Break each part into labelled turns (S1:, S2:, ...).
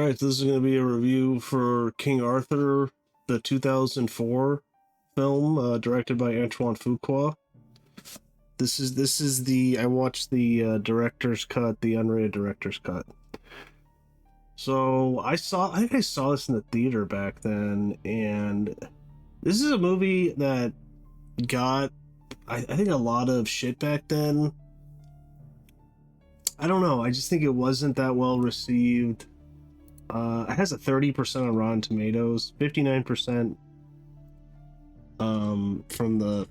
S1: All right, this is going to be a review for King Arthur, the 2004 film, directed by Antoine Fuqua. This is the I watched the director's cut, the unrated director's cut. So I think I saw this in the theater back then, and this is a movie that got I think a lot of shit back then. I don't know. I just think it wasn't that well received. It has a 30% on Rotten Tomatoes, 59% from the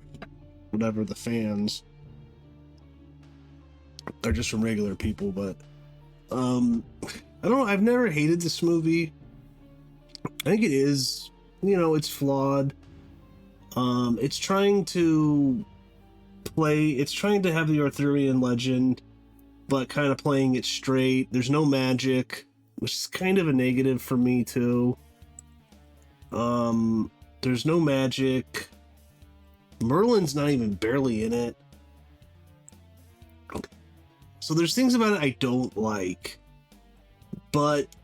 S1: fans. They're just from regular people, but I don't know. I've never hated this movie. I think it is, it's flawed. It's trying to have the Arthurian legend, but kind of playing it straight. There's no magic, which is kind of a negative for me too. There's no magic. Merlin's not even barely in it. So there's things about it I don't like. But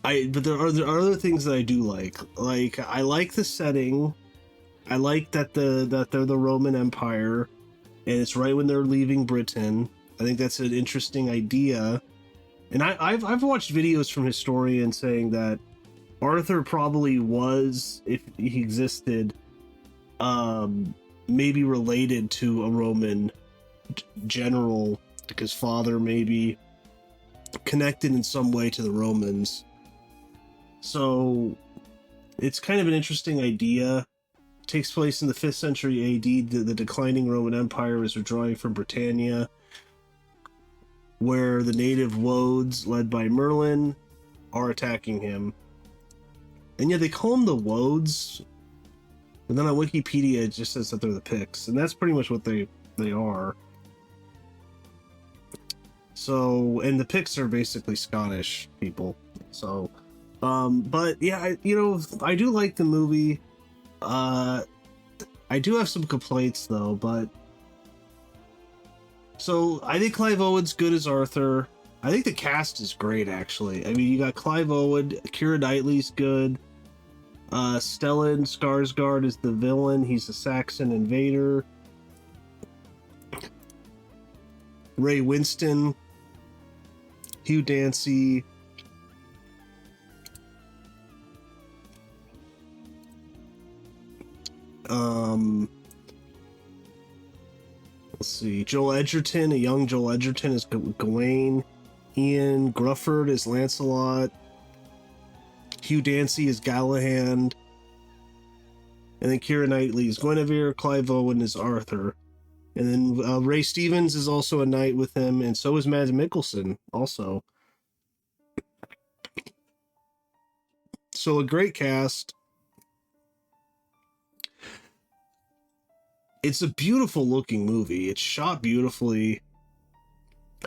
S1: there are other things that I do like. Like, I like the setting. I like that they're the Roman Empire, and it's right when they're leaving Britain. I think that's an interesting idea. And I've watched videos from historians saying that Arthur probably was, if he existed, maybe related to a Roman general, like his father, maybe connected in some way to the Romans. So it's kind of an interesting idea. It takes place in the 5th century AD. The declining Roman Empire is withdrawing from Britannia, where the native Woads, led by Merlin, are attacking him. And yet they call them the Woads, but then on Wikipedia it just says that they're the Picts, and that's pretty much what they are. So, and the Picts are basically Scottish people. So, but yeah, I do like the movie. I do have some complaints though, but so I think Clive Owen's good as Arthur. I think the cast is great, actually. I mean, you got Clive Owen, Keira Knightley's good. Stellan Skarsgård is the villain. He's a Saxon invader. Ray Winston, Hugh Dancy, let's see, Joel Edgerton, a young Joel Edgerton is Gawain. Ian Grufford is Lancelot. Hugh Dancy is Galahad. And then Keira Knightley is Guinevere. Clive Owen is Arthur. And then Ray Stevens is also a knight with him, and so is Mads Mikkelsen also. So a great cast. It's a beautiful looking movie. It's shot beautifully.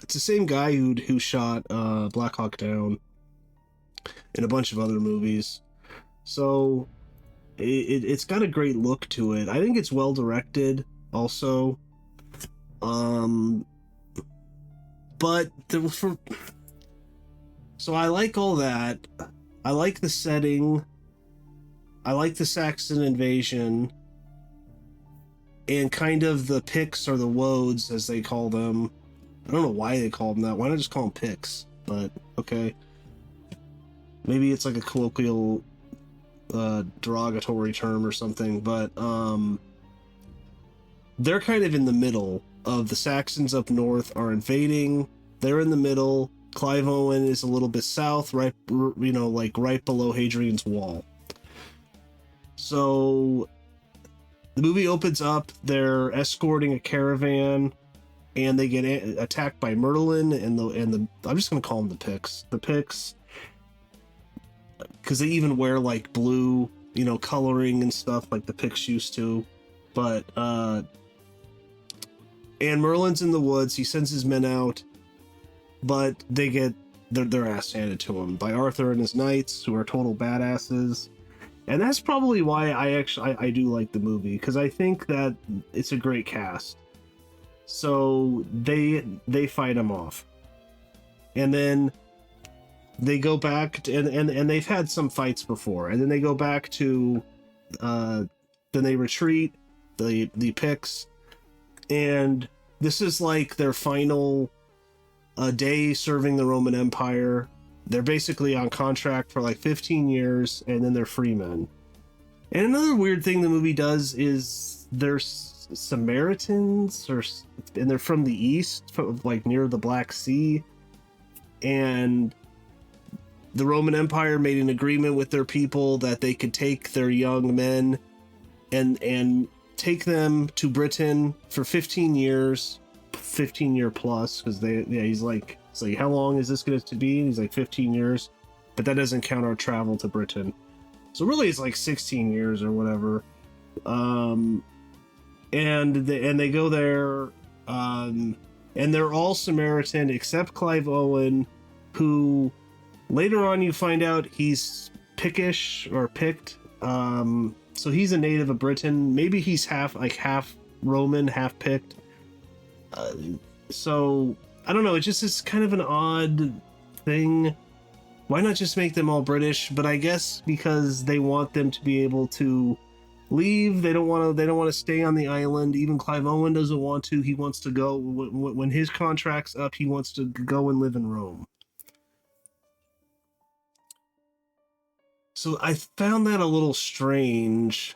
S1: It's the same guy who shot Black Hawk Down and a bunch of other movies. So it's got a great look to it. I think it's well directed also. But so I like all that. I like the setting. I like the Saxon invasion. And kind of the Picts, or the Woads, as they call them. I don't know why they call them that. Why not just call them Picts? But, okay. Maybe it's like a colloquial, derogatory term or something. But, they're kind of in the middle of the Saxons up north are invading. They're in the middle. Clive Owen is a little bit south, right, right below Hadrian's Wall. So the movie opens up, they're escorting a caravan, and they get attacked by Merlin and the I'm just gonna call them the Picts. The Picts, because they even wear like blue, coloring and stuff like the Picts used to. But and Merlin's in the woods. He sends his men out, but they get their ass handed to him by Arthur and his knights, who are total badasses. And that's probably why I do like the movie, because I think that it's a great cast. So they fight him off. And then they go back to, and they've had some fights before, and then they go back to then they retreat the Picts, and this is like their final day serving the Roman Empire. They're basically on contract for like 15 years, and then they're free men. And another weird thing the movie does is they're Samaritans, and they're from the east, like near the Black Sea, and the Roman Empire made an agreement with their people that they could take their young men and take them to Britain for 15 years, 15-year plus, because he's like, it's like, how long is this going to be? And he's like 15 years, but that doesn't count our travel to Britain. So really it's like 16 years or whatever. And they go there, and they're all Samaritan except Clive Owen, who later on you find out he's Pictish or Pict. So he's a native of Britain. Maybe he's half Roman, half Pict. So I don't know. It just is kind of an odd thing. Why not just make them all British? But I guess because they want them to be able to leave. They don't want to stay on the island. Even Clive Owen doesn't want to. He wants to go when his contract's up. He wants to go and live in Rome. So I found that a little strange,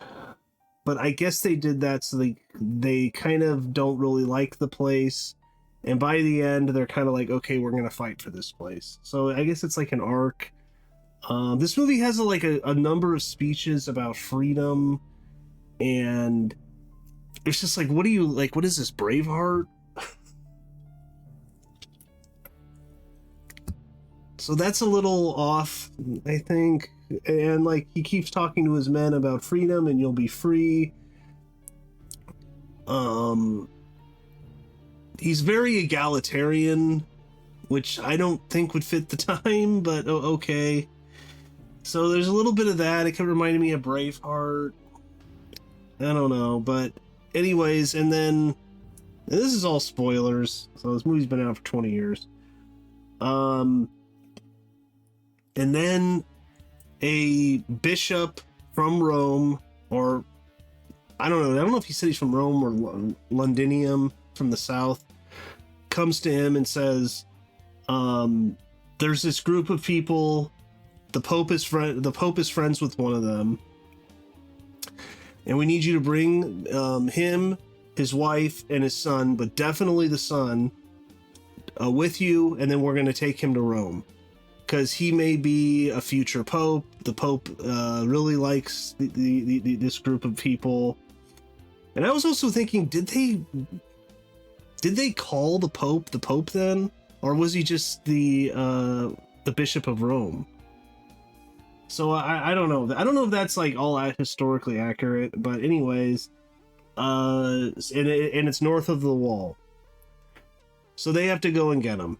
S1: but I guess they did that so they kind of don't really like the place, and by the end they're kind of like, okay, we're gonna fight for this place. So I guess it's like an arc. This movie has a number of speeches about freedom, and it's just like, what is this, Braveheart? So that's a little off, I think. And like, he keeps talking to his men about freedom and you'll be free. He's very egalitarian, which I don't think would fit the time, but okay. So there's a little bit of that. It kept reminding me of Braveheart. I don't know, but anyways, and this is all spoilers. So this movie's been out for 20 years. And then a bishop from Rome, or I don't know if he said he's from Rome or Londinium from the south, comes to him and says, there's this group of people, the Pope is friends with one of them, and we need you to bring him, his wife, and his son, but definitely the son, with you, and then we're going to take him to Rome. Because he may be a future pope. The pope really likes this group of people. And I was also thinking, did they call the pope then, or was he just the bishop of Rome? So I don't know. I don't know if that's like all historically accurate, but anyways, and it's north of the wall. So they have to go and get him.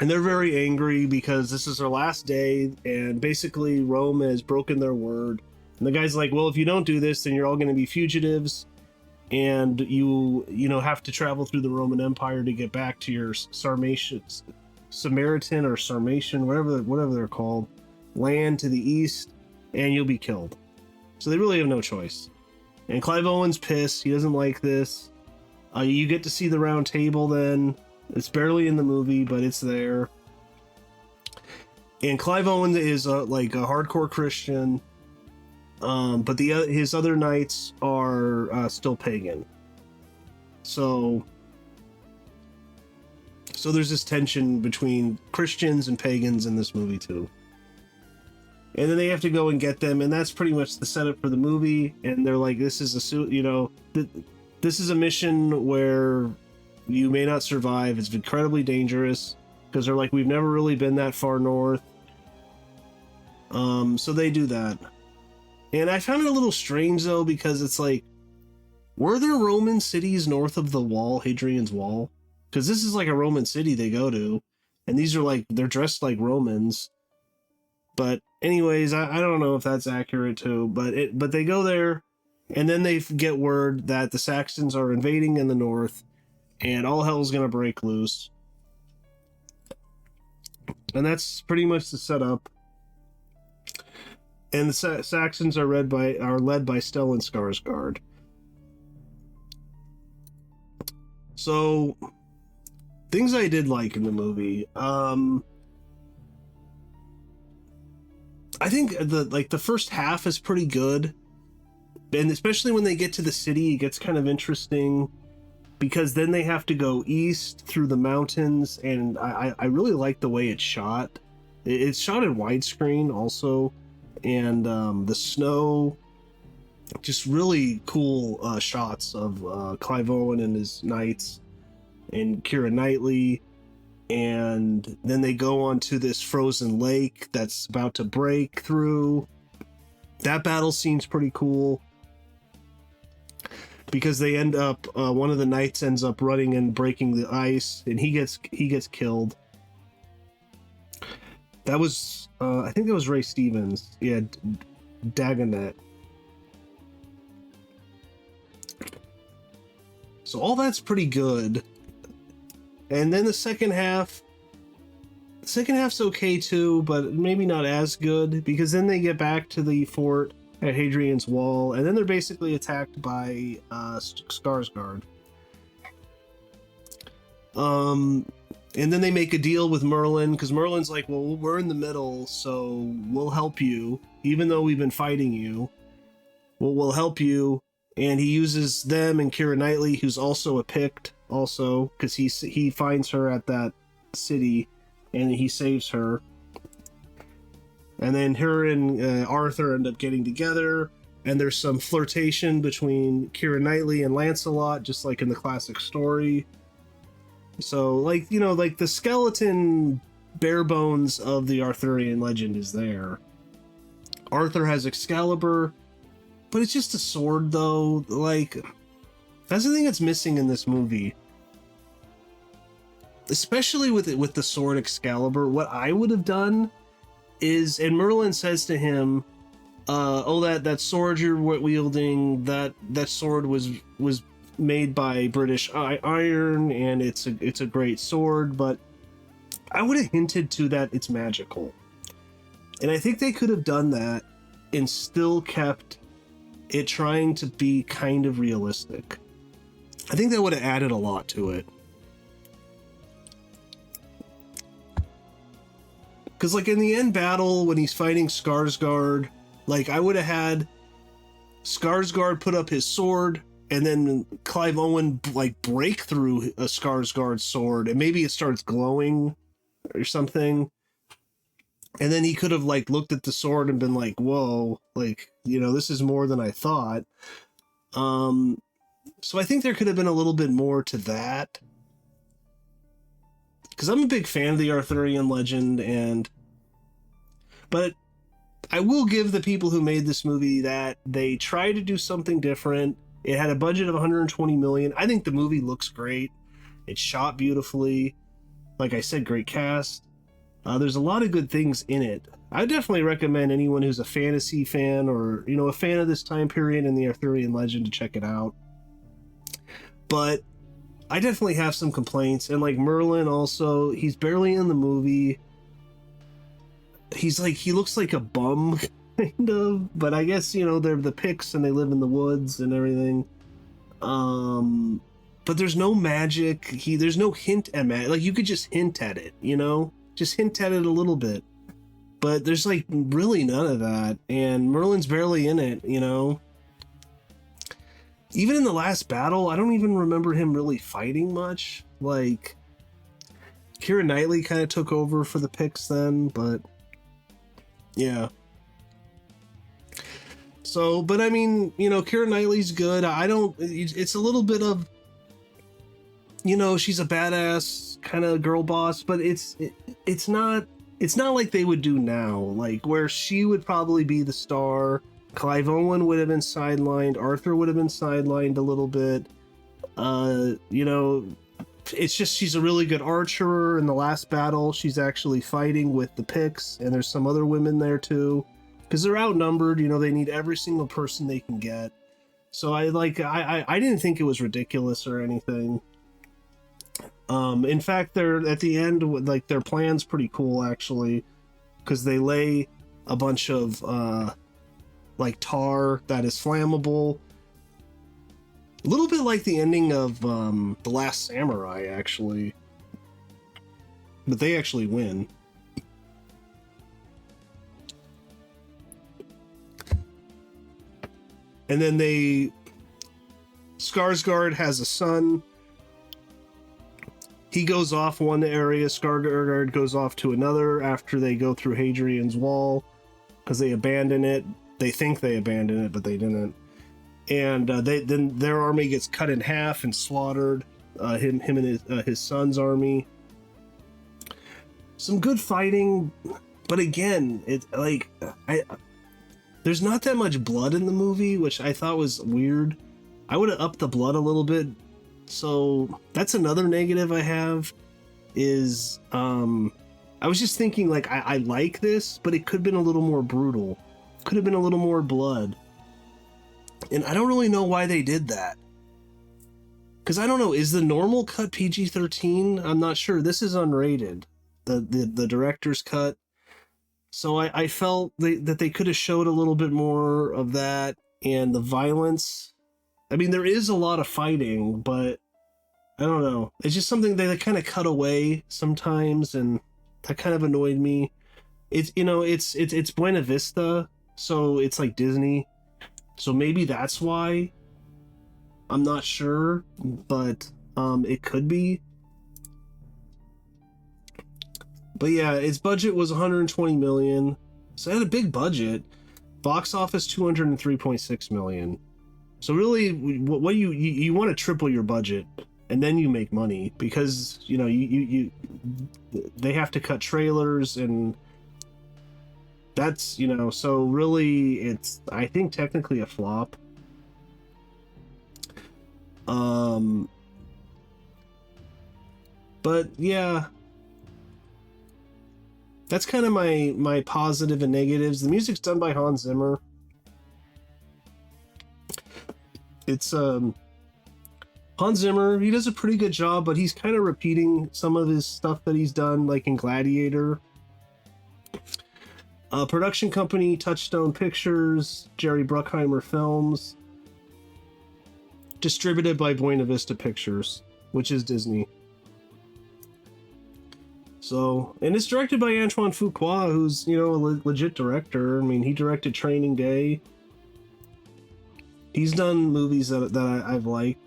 S1: And they're very angry because this is their last day, and basically Rome has broken their word. And the guy's like, well, if you don't do this, then you're all going to be fugitives, and you have to travel through the Roman Empire to get back to your Samaritan or Sarmatian, whatever they're called, land to the east, and you'll be killed. So they really have no choice. And Clive Owen's pissed. He doesn't like this. You get to see the round table then. It's barely in the movie, but it's there. And Clive Owen is like a hardcore Christian, but his other knights are still pagan. So there's this tension between Christians and pagans in this movie too. And then they have to go and get them, and that's pretty much the setup for the movie. And they're like, this is this is a mission where you may not survive. It's incredibly dangerous, because they're like, we've never really been that far north. So they do that. And I found it a little strange though, because it's like, were there Roman cities north of the wall, Hadrian's Wall? Because this is like a Roman city they go to, and these are like, they're dressed like Romans. But anyways, I don't know if that's accurate too, but they go there, and then they get word that the Saxons are invading in the north, and all hell's gonna break loose. And that's pretty much the setup. And the Saxons are led by Stellan Skarsgård. So, things I did like in the movie. I think the first half is pretty good, and especially when they get to the city, it gets kind of interesting because then they have to go east through the mountains, and I really like the way it's shot. It's shot in widescreen also, and the snow, just really cool shots of Clive Owen and his knights and Keira Knightley. And then they go onto this frozen lake that's about to break through. That battle seems pretty cool because they end up one of the knights ends up running and breaking the ice, and he gets killed. That was I think that was Ray Stevens. Yeah, Dagonet. So all that's pretty good. And then the second half's okay too, but maybe not as good, because then they get back to the fort at Hadrian's Wall, and then they're basically attacked by Skarsgård. And then they make a deal with Merlin, because Merlin's like, well, we're in the middle, so we'll help you, even though we've been fighting you. We'll help you. And he uses them and Keira Knightley, who's also a Pict, also, because he finds her at that city, and he saves her. And then her and Arthur end up getting together, and there's some flirtation between Keira Knightley and Lancelot, just like in the classic story. So, like, you know, like the skeleton bare bones of the Arthurian legend is there. Arthur has Excalibur, but it's just a sword, though. Like, that's the thing that's missing in this movie. Especially with the sword Excalibur, what I would have done is, and Merlin says to him, oh, that sword you're wielding, that sword was made by British iron, and it's a great sword, but I would have hinted to that it's magical. And I think they could have done that and still kept it trying to be kind of realistic. I think that would have added a lot to it. Because, like, in the end battle, when he's fighting Skarsgård, like, I would have had Skarsgård put up his sword, and then Clive Owen, like, break through a Skarsgård sword, and maybe it starts glowing or something. And then he could have, like, looked at the sword and been like, whoa, like, you know, this is more than I thought. So I think there could have been a little bit more to that. Because I'm a big fan of the Arthurian legend, but I will give the people who made this movie that they tried to do something different. It had a budget of $120 million. I think the movie looks great. It's shot beautifully. Like I said, great cast. There's a lot of good things in it. I definitely recommend anyone who's a fantasy fan or, you know, a fan of this time period in the Arthurian legend to check it out. But I definitely have some complaints, and like Merlin also, he's barely in the movie. He's like, he looks like a bum, kind of, but I guess, you know, they're the Picts and they live in the woods and everything. But there's no magic. There's no hint at magic. Like, you could just hint at it, you know? Just hint at it a little bit. But there's like really none of that, and Merlin's barely in it, you know? Even in the last battle, I don't even remember him really fighting much. Like, Keira Knightley kind of took over for the Picts then, but yeah. So, but I mean, you know, Keira Knightley's good. It's a little bit of, you know, she's a badass kind of girl boss, but it's not like they would do now, like where she would probably be the star. Clive Owen would have been sidelined. Arthur would have been sidelined a little bit. You know, it's just she's a really good archer. In the last battle, she's actually fighting with the Picts, and there's some other women there too, because they're outnumbered. You know, they need every single person they can get. So I didn't think it was ridiculous or anything. In fact, they're at the end, like their plan's pretty cool actually, because they lay a bunch of like tar that is flammable. A little bit like the ending of The Last Samurai, actually. But they actually win. And then Skarsgård has a son. He goes off one area, Skarsgård goes off to another after they go through Hadrian's Wall, because they abandon it. They think they abandoned it, but they didn't. And then their army gets cut in half and slaughtered. Him and his son's army. Some good fighting, but again, it's like there's not that much blood in the movie, which I thought was weird. I would have upped the blood a little bit. So that's another negative I have. Is I was just thinking, like, I like this, but it could have been a little more brutal. Could have been a little more blood. And I don't really know why they did that. Because I don't know, is the normal cut PG-13? I'm not sure. This is unrated. The director's cut. So I felt that they could have showed a little bit more of that, and the violence. I mean, there is a lot of fighting, but I don't know. It's just something they kind of cut away sometimes, and that kind of annoyed me. It's it's Buena Vista, so it's like Disney. So maybe that's why. I'm not sure, but it could be. But yeah, its budget was 120 million. So it had a big budget. Box office 203.6 million. So really, what you want to triple your budget, and then you make money, because they have to cut trailers, and that's so really it's, I think, technically a flop. But yeah, that's kind of my positive and negatives. The music's done by Hans Zimmer. It's Hans Zimmer. He does a pretty good job, but he's kind of repeating some of his stuff that he's done, like in Gladiator. Production company Touchstone Pictures, Jerry Bruckheimer Films. Distributed by Buena Vista Pictures, which is Disney. So, and it's directed by Antoine Fuqua, who's, a legit director. I mean, he directed Training Day. He's done movies that I've liked.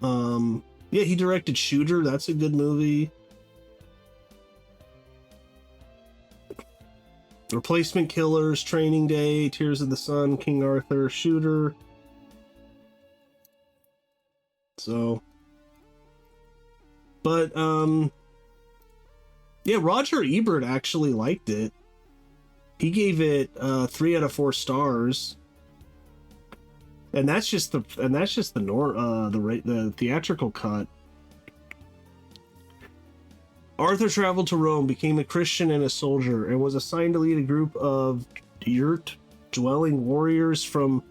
S1: Yeah, he directed Shooter. That's a good movie. Replacement Killers, Training Day, Tears of the Sun, King Arthur, Shooter. So, but, yeah, Roger Ebert actually liked it. He gave it 3 out of 4 stars, and that's just the theatrical cut. Arthur traveled to Rome, became a Christian and a soldier, and was assigned to lead a group of yurt-dwelling warriors from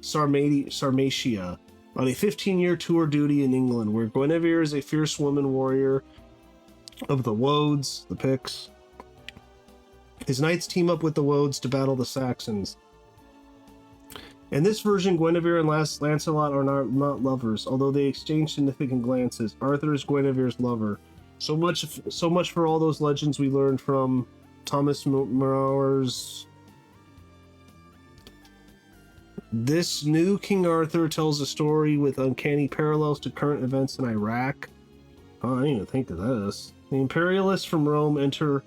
S1: Sarmatia on a 15-year tour duty in England, where Guinevere is a fierce woman warrior of the Woads, the Picts. His knights team up with the Woads to battle the Saxons. In this version, Guinevere and Lancelot are not lovers, although they exchange significant glances. Arthur is Guinevere's lover. So much for all those legends we learned from Thomas Mauer's. This new King Arthur tells a story with uncanny parallels to current events in Iraq. Oh, I didn't even think of this. The imperialists from Rome enter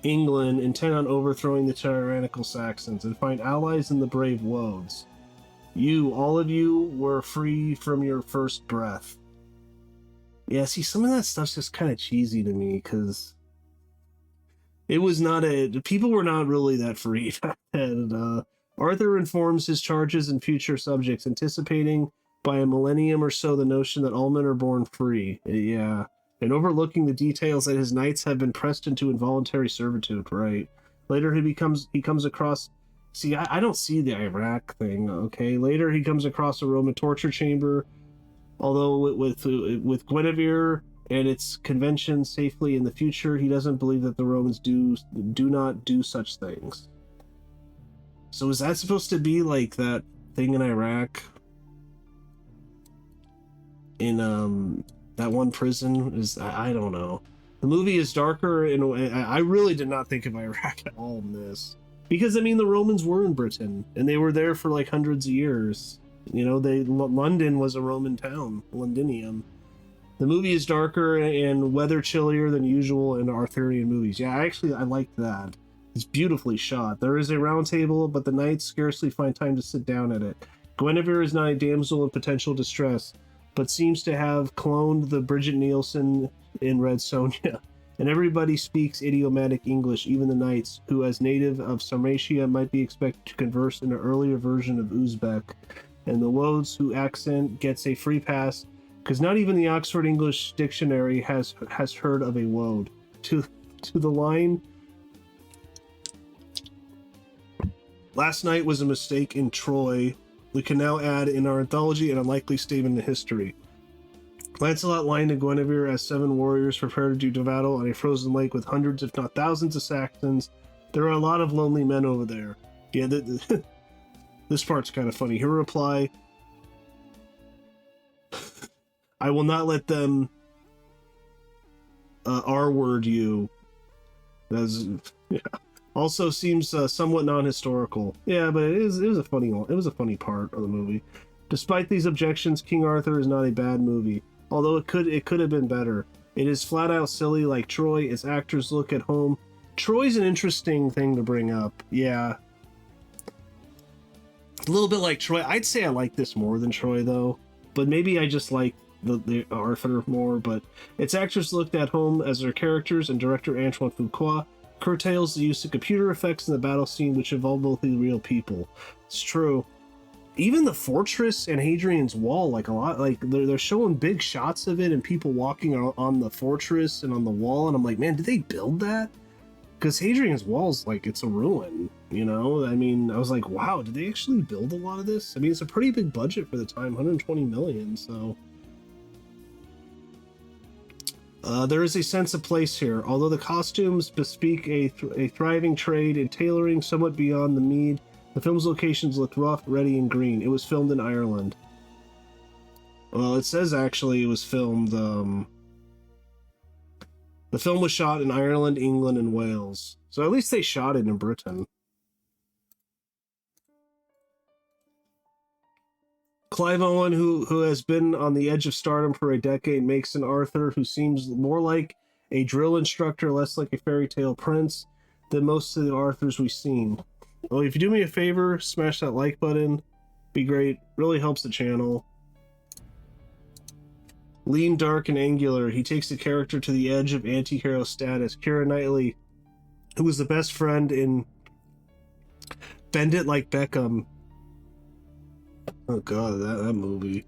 S1: England, intent on overthrowing the tyrannical Saxons, and find allies in the brave Woads. All of you, were free from your first breath. Yeah, see, some of that stuff's just kind of cheesy to me, because it was not people were not really that free back then. Arthur informs his charges and future subjects, anticipating by a millennium or so the notion that all men are born free. Yeah. And overlooking the details that his knights have been pressed into involuntary servitude, right? Later he comes across... See, I don't see the Iraq thing, okay? Later he comes across a Roman torture chamber, although with Guinevere and its conventions safely in the future. He doesn't believe that the Romans do not do such things. So is that supposed to be like that thing in Iraq? In that one prison? I don't know. The movie is darker, and I really did not think of Iraq at all in this. Because, I mean, the Romans were in Britain, and they were there for like hundreds of years. You know, London was a Roman town, Londinium. The movie is darker and weather chillier than usual in Arthurian movies. Yeah, I liked that. It's beautifully shot. There is a round table, but the knights scarcely find time to sit down at it. Guinevere is not a damsel in potential distress, but seems to have cloned the Bridget Nielsen in Red Sonja. And everybody speaks idiomatic English, even the knights, who as native of Sarmatia might be expected to converse in an earlier version of Uzbek. And the Wodes, whose accent gets a free pass, because not even the Oxford English Dictionary has heard of a Wode. To the line, last night was a mistake in Troy. We can now add in our anthology an unlikely statement in history. Lancelot, Lion, and Guinevere as 7 warriors prepare to do battle on a frozen lake with hundreds, if not thousands, of Saxons. There are a lot of lonely men over there. Yeah, this part's kind of funny. Her reply, I will not let them R-word you. That's, yeah. Also seems somewhat non-historical. Yeah, but it was a funny one. It was a funny part of the movie. Despite these objections, King Arthur is not a bad movie. Although it could have been better. It is flat out silly like Troy. Its actors look at home. Troy's an interesting thing to bring up. Yeah. A little bit like Troy. I'd say I like this more than Troy though. But maybe I just like the Arthur more. But its actors looked at home as their characters, and director Antoine Fuqua curtails the use of computer effects in the battle scene, which involve both the real people. It's true. Even the fortress and Hadrian's Wall, like a lot, like they're showing big shots of it and people walking on the fortress and on the wall, and I'm like, man, did they build that? Because Hadrian's Wall's like, it's a ruin, you know? I mean, I was like, wow, did they actually build a lot of this? I mean, it's a pretty big budget for the time, 120 million, so... there is a sense of place here. Although the costumes bespeak a thriving trade in tailoring somewhat beyond the mead, the film's locations looked rough, ready, and green. It was filmed in Ireland. Well, it says actually it was filmed... The film was shot in Ireland, England, and Wales. So at least they shot it in Britain. Clive Owen, who has been on the edge of stardom for a decade, makes an Arthur who seems more like a drill instructor, less like a fairy tale prince than most of the Arthurs we've seen. Well, if you do me a favor, smash that like button. Be great. Really helps the channel. Lean, dark, and angular, he takes the character to the edge of anti-hero status. Keira Knightley, who was the best friend in Bend It Like Beckham. Oh god, that movie.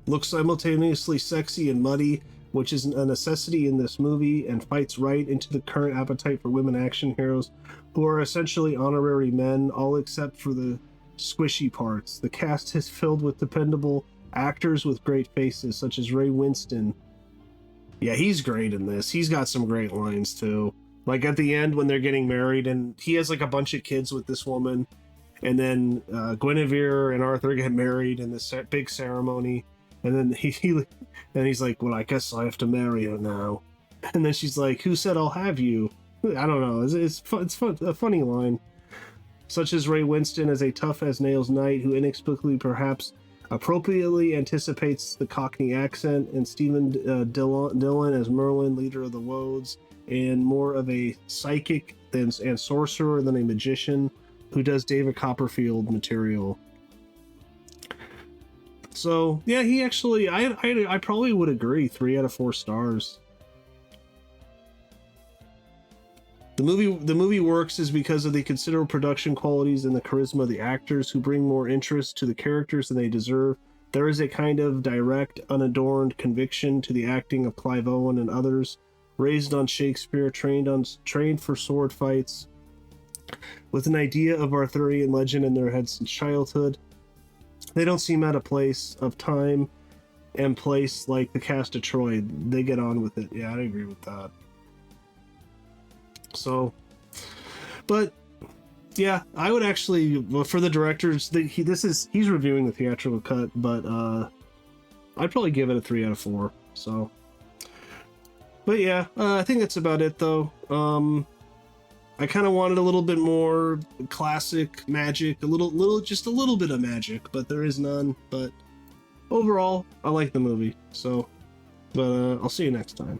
S1: Looks simultaneously sexy and muddy, which is a necessity in this movie, and fights right into the current appetite for women action heroes, who are essentially honorary men, all except for the squishy parts. The cast is filled with dependable actors with great faces, such as Ray Winston. Yeah, he's great in this. He's got some great lines, too. Like at the end when they're getting married, and he has like a bunch of kids with this woman, and then Guinevere and Arthur get married in this big ceremony, and then he's like, well, I guess I have to marry her now. And then she's like, who said I'll have you? I don't know. It's fun, a funny line. Such as Ray Winston as a tough-as-nails knight who inexplicably, perhaps appropriately, anticipates the Cockney accent, and Stephen Dillon as Merlin, leader of the Wodes, and more of a psychic and sorcerer than a magician who does David Copperfield material. So, yeah, he actually, I probably would agree, 3 out of 4 stars. The movie works is because of the considerable production qualities and the charisma of the actors, who bring more interest to the characters than they deserve. There is a kind of direct, unadorned conviction to the acting of Clive Owen and others, raised on Shakespeare, trained for sword fights, with an idea of Arthurian legend in their heads since childhood. They don't seem out of place of time and place like the cast of Troy. They get on with it. Yeah, I agree with that. So, but yeah, I would actually, well, for the directors, he's reviewing the theatrical cut, but I'd probably give it a 3 out of 4. So, but yeah, I think that's about it though. I kind of wanted a little bit more classic magic, just a little bit of magic, but there is none. But overall, I like the movie. So, but I'll see you next time.